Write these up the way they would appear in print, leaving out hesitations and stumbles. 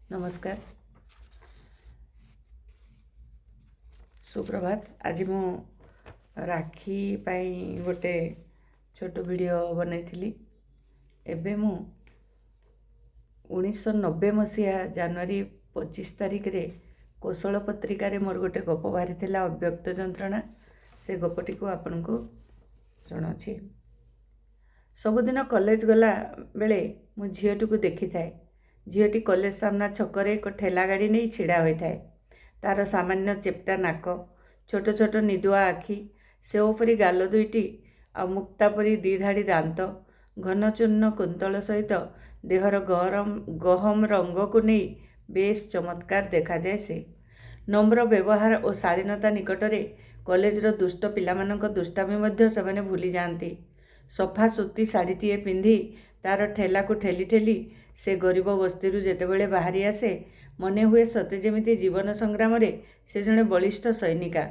नमस्कार सुप्रभात। आज मु राखी पाई गोटे छोट वीडियो बनई एबे मु 1990 मसीहा जनवरी 25 तारिख रे कौशल पत्रिका मोर गोटे गप बाहरी अव्यक्त जंत्रणा। से गपटी को आपण को शुणाऊँ। सबुदिन कॉलेज गला बेले मु झीटी को देखी थाए। झीटी कॉलेज सामना छकरे एक ठेला गाड़ी नहीं छिड़ा होता है। तार सामान्य चेप्टा नाक, छोट छोट निदुआ आखि, सेओपरी गाल दुईटी आ मुक्ता परी दी धाड़ी दांत, घन चूर्ण कुंतल सहित देहर गहम रंग को नहीं बेस चमत्कार देखा जाए। से नम्र व्यवहार और शालीनता निकटरे कॉलेजर दुष्ट पिलामानक दुष्टामी मध्य सेमाने भूली जाती। सफा सूती शाढ़ीटीए पिंधि तार ठेला को ठेली ठेली से गरीब बस्ती जेतेबेले बाहरी आसे मने हुए सते जेमिति जीवन संग्राम रे से जड़े बलिष्ठ सैनिका।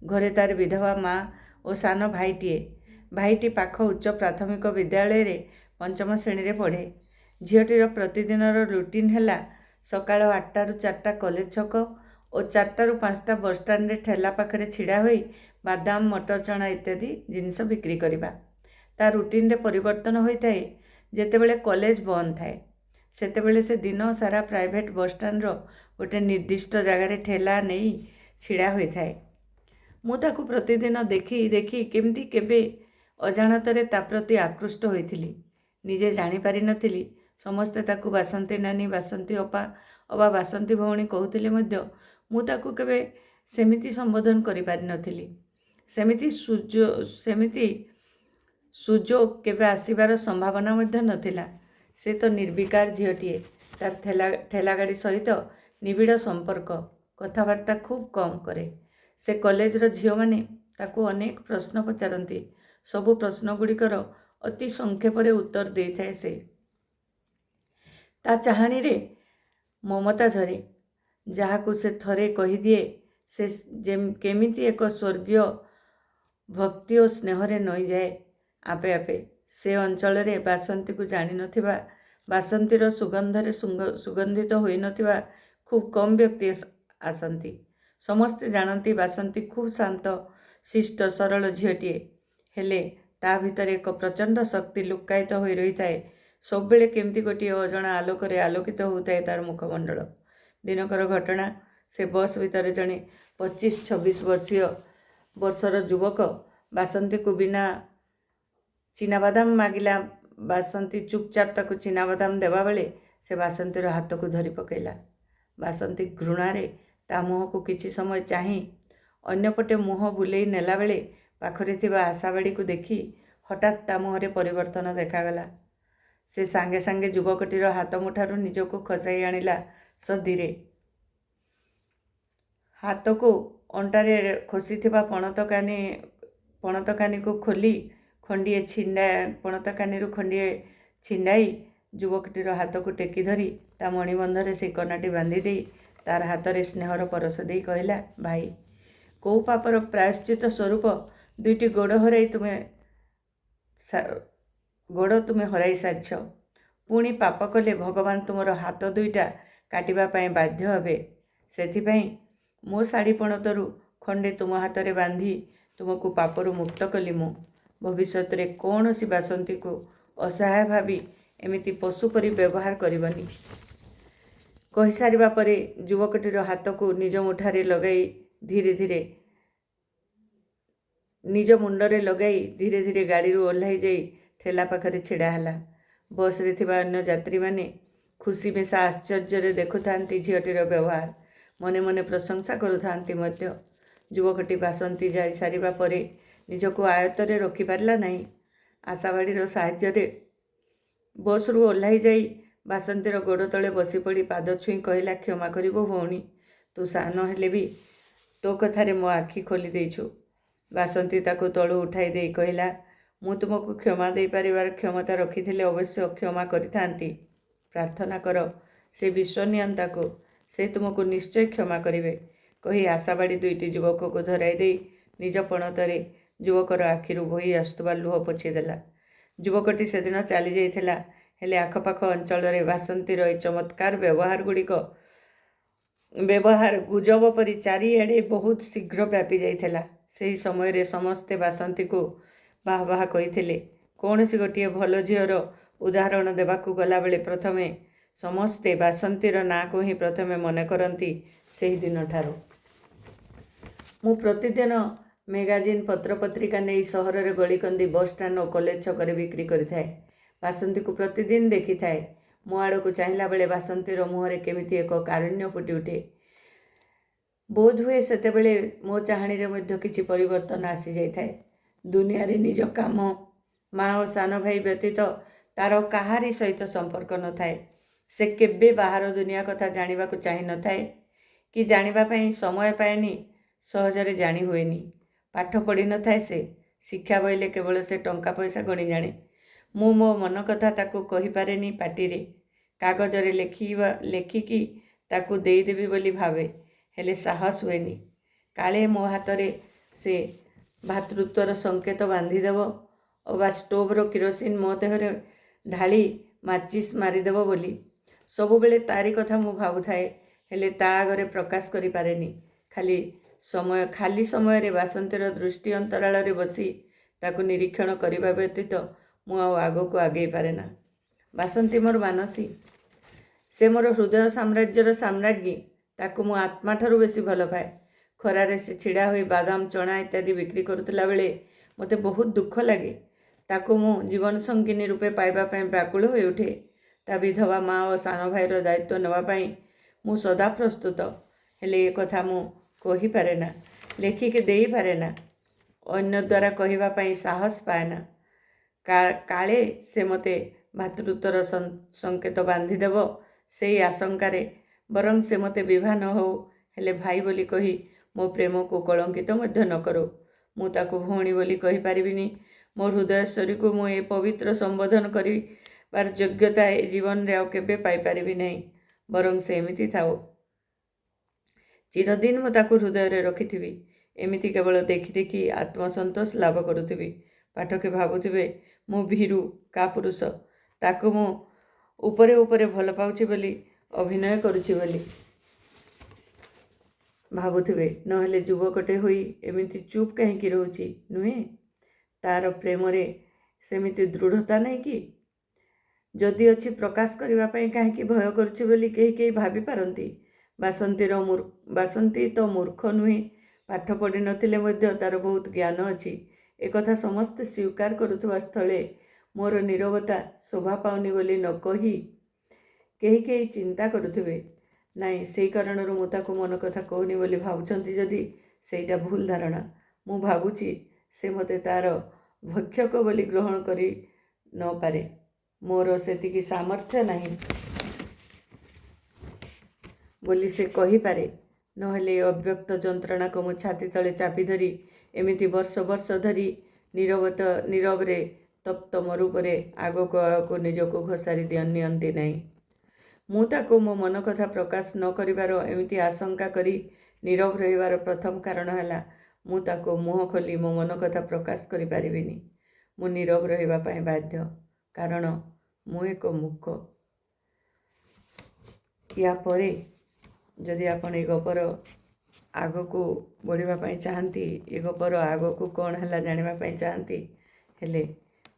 घरे तार विधवा माँ और सान भाईटीए। भाईटी पाख उच्च प्राथमिक विद्यालय रे पंचम श्रेणी रे पढ़े। झीटीर प्रतिदिन रुटीन है सकाळ 8 रु 4 कॉलेज छक और 4 रु 5 बसस्टाण्ड रे ठेला पाखरे छिड़ा होई बादाम मटर चना इत्यादि जिनस बिक्री करिबा। ता रुटीन रे परिवर्तन होता है जेतेबेले कॉलेज बंद थाए। सेतेबेले से दिन सारा प्राइवेट बसस्टाण्ड गोटे निर्दिष्ट जगार ठेला नहीं छिड़ा होता है। मु ताकू प्रतिदिन देखी देखी केमती केबे अजाणतरे ता प्रति आकृष्ट होइथिली। निजे जानी पारि नथिली। समस्ते ताकू बासंती नानी, बासंती अपा अबा बासंती भौणी कहूथिले मध्य मु ताकू केबे सेमिति संबोधन करि पारि नथिली। सेमिति सुजोग केबे आसीबार संभावना मध्य नथिला। से तो निर्विकार झीटीए। तार ठेला गाड़ी सहित निबिड़ संपर्क, कथबार्ता खूब कम करे। से कॉलेजर झील माने ताकू अनेक प्रश्न पचारती। सबु प्रश्न गुड़िकर अति संक्षेपरे उत्तर दे थाए। से ता चाहाणी रे ममता झरे, जहाकू से थरे कहीदिए से केमिति एक स्वर्गीय भक्ति और स्नेहरे नई जाए आपे आपे। से अंचल रे बासंती को जानी नथिबा, बासंतीर सुगंधरे सुगंधित होई नथिबा खूब कम व्यक्ति आसंती। समस्ते जानती बासंती खूब शांत शिष्ट सरल झीटीए। हेले ता भितर एक प्रचंड शक्ति लुक्कायित होई रही थाए। सब बेले केमती गोटे अजणा आलोकरे आलोकित होताए तार मुखमंडल। दिनकर घटना, से बस भितर जड़े 25-26 वर्षर युवक बासंती को बिना चीनाबादाम मागिला। बासंती चुपचाप ताकू चीनाबादाम देवा बेले से बासंतीर हाथ को धरी पकेला। बासंती घृणारे ता मुह को किछि समय चाही अन्यपटे मुह बुलेई नेला बेले पाखरे थिबा आशाबाड़ी को देखी हठात ता मुहरे परिवर्तन देखागला। से सांगे सांगे युवकटीर हाथ मुठारू निजको खसाई आनिला सदीरे। हाथ को अंटारे खोसीथिबा पणतकानी को खोली खंडिए पणतकानी खंडिए छिंडाई युवकटीर हाथ को टेकी धरी ता मणिबंधरे से कनाटी बांधी दे तार हाथ रे स्नेहर परस दे कहला, भाई कौ पापर प्रायश्चित स्वरूप दुईटी गोड़ तुमे हराई सारिछ। पुणी पाप कले भगवान तुमर हाथ दुईटा काटिबा पाए बाध्य हेबे। सेथिपाई मो शाढ़ी पणतरू खंडे तुम हाथ रे बांधी तुमको पापरू मुक्त कली। मु भविष्यत रे कौनसी बासंती को असहाय भावी एमिति पशु परी व्यवहार करबनी। कही सारिबा परे युवकटीर हाथ को निज मुठारे लगाई धीरे धीरे निज मुंडरे लगाई धीरे धीरे गाड़ी ओह्लाई जाई ठेला पाखरे छिड़ा हैला। बस रे थिबा अन्य यात्री माने खुशी मिशा आश्चर्य देखुथांती झीटीर व्यवहार। मने मने प्रशंसा करुथांती मध्य। युवकटी बासंती जाई सारिबा परे निजको आयत्तरे रखी पारला नहीं। आशाबाड़ीर साहाय्य बस रु ओह्लाई जाई बासंतीर गोड़ तले बसी पड़ी पाद छुई कहला, क्षमा करिबो भौणी, तू सान हेले भी तो कथारे मो आखि खोली देइछु। बासंती ताको तळु उठाई देई कहला, मु तुमको क्षमा दे पारिबार क्षमता रखिथिले अवश्य क्षमा करिथांती। प्रार्थना कर से विश्वनियंता को, से तुमको निश्चय क्षमा करिवे। कही आशाबाड़ी दुईटी युवक को धराई देई निज पणतरे युवकर आखिरु बोही आसुवा लुह पोछीदेला। युवकटी से दिन चली जाइथिला, ହେଲେ ଆଖପାଖ ଅଞ୍ଚଳରେ ବାସନ୍ତୀର ଏ ଚମତ୍କାର ବ୍ୟବହାର ଗୁଜବ ପରି ଚାରିଆଡ଼େ ବହୁତ ଶୀଘ୍ର ବ୍ୟାପି ଯାଇଥିଲା। ସେହି ସମୟରେ ସମସ୍ତେ ବାସନ୍ତୀକୁ ବାହା ବାହା କହିଥିଲେ। କୌଣସି ଗୋଟିଏ ଭଲ ଝିଅର ଉଦାହରଣ ଦେବାକୁ ଗଲାବେଳେ ପ୍ରଥମେ ସମସ୍ତେ ବାସନ୍ତୀର ନାଁକୁ ହିଁ ପ୍ରଥମେ ମନେ କରନ୍ତି। ସେହିଦିନଠାରୁ ମୁଁ ପ୍ରତିଦିନ ମ୍ୟାଗାଜିନ୍ ପତ୍ରପତ୍ରିକା ନେଇ ସହରରେ ଗଳିକନ୍ଦି ବସ୍ଷ୍ଟାଣ୍ଡ ଓ କଲେଜ ଛକରେ ବିକ୍ରି କରିଥାଏ। ବାସନ୍ତୀକୁ ପ୍ରତିଦିନ ଦେଖିଥାଏ। ମୋ ଆଡ଼କୁ ଚାହିଁଲା ବେଳେ ବାସନ୍ତୀର ମୁହଁରେ କେମିତି ଏକ କାରୁଣ୍ୟ ଫୁଟି ଉଠେ। ବୋଧହୁଏ ସେତେବେଳେ ମୋ ଚାହାଣୀରେ ମଧ୍ୟ କିଛି ପରିବର୍ତ୍ତନ ଆସିଯାଇଥାଏ। ଦୁନିଆରେ ନିଜ କାମ, ମା' ଓ ସାନ ଭାଇ ବ୍ୟତୀତ ତା'ର କାହାରି ସହିତ ସମ୍ପର୍କ ନଥାଏ। ସେ କେବେ ବାହାର ଦୁନିଆ କଥା ଜାଣିବାକୁ ଚାହିଁନଥାଏ କି ଜାଣିବା ପାଇଁ ସମୟ ପାଏନି। ସହଜରେ ଜାଣି ହୁଏନି। ପାଠ ପଢ଼ିନଥାଏ ସେ। ଶିକ୍ଷା ବୋଇଲେ କେବଳ ସେ ଟଙ୍କା ପଇସା ଗଣି ଜାଣେ। ମୁଁ ମୋ ମନ କଥା ତାକୁ କହିପାରେନି ପାଟିରେ। କାଗଜରେ ଲେଖିକି ତାକୁ ଦେଇଦେବି ବୋଲି ଭାବେ, ହେଲେ ସାହସ ହୁଏନି। କାଳେ ମୋ ହାତରେ ସେ ଭାତୃତ୍ୱର ସଙ୍କେତ ବାନ୍ଧିଦେବ ଅବା ଷ୍ଟୋଭର କିରୋସିନ ମୋ ଦେହରେ ଢାଳି ମାଚିସ୍ ମାରିଦେବ ବୋଲି। ସବୁବେଳେ ତାରି କଥା ମୁଁ ଭାବୁଥାଏ, ହେଲେ ତା ଆଗରେ ପ୍ରକାଶ କରିପାରେନି। ଖାଲି ସମୟରେ ବାସନ୍ତୀର ଦୃଷ୍ଟି ଅନ୍ତରାଳରେ ବସି ତାକୁ ନିରୀକ୍ଷଣ କରିବା ବ୍ୟତୀତ ମୁଁ ଆଉ ଆଗକୁ ଆଗେଇ ପାରେନା। ବାସନ୍ତୀ ମୋର ମାନସୀ। ସେ ମୋର ହୃଦୟ ସାମ୍ରାଜ୍ୟର ସାମ୍ରାଜ୍ଞୀ। ତାକୁ ମୁଁ ଆତ୍ମାଠାରୁ ବେଶୀ ଭଲ ପାଏ। ଖରାରେ ସେ ଛିଡ଼ା ହୋଇ ବାଦାମ, ଚଣା ଇତ୍ୟାଦି ବିକ୍ରି କରୁଥିଲା ବେଳେ ମୋତେ ବହୁତ ଦୁଃଖ ଲାଗେ। ତାକୁ ମୁଁ ଜୀବନ ସଙ୍ଗିନୀ ରୂପେ ପାଇବା ପାଇଁ ବ୍ୟାକୁଳ ହୋଇ ଉଠେ। ତା ବିଧବା ମା' ଓ ସାନ ଭାଇର ଦାୟିତ୍ୱ ନେବା ପାଇଁ ମୁଁ ସଦା ପ୍ରସ୍ତୁତ। ହେଲେ ଏ କଥା ମୁଁ କହିପାରେନା, ଲେଖିକି ଦେଇପାରେନା, ଅନ୍ୟ ଦ୍ୱାରା କହିବା ପାଇଁ ସାହସ ପାଏନା। କାଳେ ସେ ମୋତେ ଭାତୃତ୍ୱର ସଙ୍କେତ ବାନ୍ଧିଦେବ ସେଇ ଆଶଙ୍କାରେ। ବରଂ ସେ ମୋତେ ବିଭା ନ ହେଉ, ହେଲେ ଭାଇ ବୋଲି କହି ମୋ ପ୍ରେମକୁ କଳଙ୍କିତ ମଧ୍ୟ ନ କରୁ। ମୁଁ ତାକୁ ଭଉଣୀ ବୋଲି କହିପାରିବିନି। ମୋ ହୃଦୟେଶ୍ୱରୀକୁ ମୁଁ ଏ ପବିତ୍ର ସମ୍ବୋଧନ କରିବାର ଯୋଗ୍ୟତା ଏ ଜୀବନରେ ଆଉ କେବେ ପାଇପାରିବି ନାହିଁ। ବରଂ ସେ ଏମିତି ଥାଉ। ଚିରଦିନ ମୁଁ ତାକୁ ହୃଦୟରେ ରଖିଥିବି। ଏମିତି କେବଳ ଦେଖି ଦେଖି ଆତ୍ମସନ୍ତୋଷ ଲାଭ କରୁଥିବି। ପାଠକେ ଭାବୁଥିବେ ମୁଁ ଭୀରୁ କାପୁରୁଷ। ତାକୁ ମୁଁ ଉପରେ ଉପରେ ଭଲ ପାଉଛି ବୋଲି ଅଭିନୟ କରୁଛି ବୋଲି ଭାବୁଥିବେ। ନହେଲେ ଯୁବକଟେ ହୋଇ ଏମିତି ଚୁପ୍ କାହିଁକି ରହୁଛି? ନୁହେଁ, ତା'ର ପ୍ରେମରେ ସେମିତି ଦୃଢ଼ତା ନାହିଁ କି? ଯଦି ଅଛି ପ୍ରକାଶ କରିବା ପାଇଁ କାହିଁକି ଭୟ କରୁଛି ବୋଲି କେହି କେହି ଭାବିପାରନ୍ତି। ବାସନ୍ତୀ ତ ମୂର୍ଖ ନୁହେଁ। ପାଠ ପଢ଼ିନଥିଲେ ମଧ୍ୟ ତା'ର ବହୁତ ଜ୍ଞାନ ଅଛି। ଏକଥା ସମସ୍ତେ ସ୍ୱୀକାର କରୁଥିବା ସ୍ଥଳେ ମୋର ନୀରବତା ଶୋଭା ପାଉନି ବୋଲି ନ କହି କେହି କେହି ଚିନ୍ତା କରୁଥିବେ, ନାଇଁ ସେଇ କାରଣରୁ ମୁଁ ତାକୁ ମନ କଥା କହୁନି ବୋଲି ଭାବୁଛନ୍ତି ଯଦି ସେଇଟା ଭୁଲ ଧାରଣା। ମୁଁ ଭାବୁଛି ସେ ମୋତେ ତା'ର ଭକ୍ଷକ ବୋଲି ଗ୍ରହଣ କରି ନ ପାରେ। ମୋର ସେତିକି ସାମର୍ଥ୍ୟ ନାହିଁ ବୋଲି ସେ କହିପାରେ। ନହେଲେ ଅବ୍ୟକ୍ତ ଯନ୍ତ୍ରଣାକୁ ମୁଁ ଛାତି ତଳେ ଚାପି ଧରି ଏମିତି ବର୍ଷ ବର୍ଷ ଧରି ନୀରବରେ ତପ୍ତ ମରୁପରେ ଆଗକୁ ଆଗକୁ ନିଜକୁ ଘୋଷାରି ନିଅନ୍ତି ନାହିଁ। ମୁଁ ତାକୁ ମୋ ମନ କଥା ପ୍ରକାଶ ନ କରିବାର ଏମିତି ଆଶଙ୍କା କରି ନୀରବ ରହିବାର ପ୍ରଥମ କାରଣ ହେଲା ମୁଁ ତାକୁ ମୁହଁ ଖୋଲି ମୋ ମନ କଥା ପ୍ରକାଶ କରିପାରିବିନି। ମୁଁ ନୀରବ ରହିବା ପାଇଁ ବାଧ୍ୟ, କାରଣ ମୁଁ ଏକ ମୂକ। ୟା ପରେ ଯଦି ଆପଣ ଏ ଗପର ଆଗକୁ ବଢ଼ିବା ପାଇଁ ଚାହାନ୍ତି, ଏ ଗପର ଆଗକୁ କ'ଣ ହେଲା ଜାଣିବା ପାଇଁ ଚାହାନ୍ତି, ହେଲେ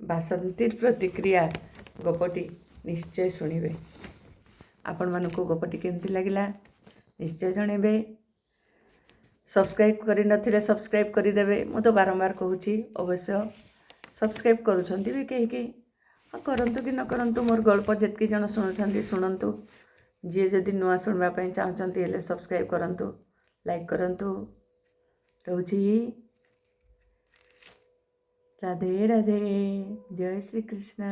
ବାସନ୍ତୀର ପ୍ରତିକ୍ରିୟା ଗପଟି ନିଶ୍ଚୟ ଶୁଣିବେ। ଆପଣମାନଙ୍କୁ ଗପଟି କେମିତି ଲାଗିଲା ନିଶ୍ଚୟ ଜଣାଇବେ। ସବସ୍କ୍ରାଇବ୍ କରିନଥିଲେ ସବସ୍କ୍ରାଇବ୍ କରିଦେବେ। ମୁଁ ତ ବାରମ୍ବାର କହୁଛି, ଅବଶ୍ୟ ସବସ୍କ୍ରାଇବ୍ କରୁଛନ୍ତି ବି କେହି କେହି। କରନ୍ତୁ କି ନ କରନ୍ତୁ, ମୋର ଗଳ୍ପ ଯେତିକି ଜଣ ଶୁଣୁଛନ୍ତି ଶୁଣନ୍ତୁ। ଯିଏ ଯଦି ନୂଆ ଶୁଣିବା ପାଇଁ ଚାହୁଁଛନ୍ତି ହେଲେ ସବସ୍କ୍ରାଇବ୍ କରନ୍ତୁ, ଲାଇକ୍ କରନ୍ତୁ। ରହୁଛି। ରାଧେ ରାଧେ, ଜୟ ଶ୍ରୀକୃଷ୍ଣ।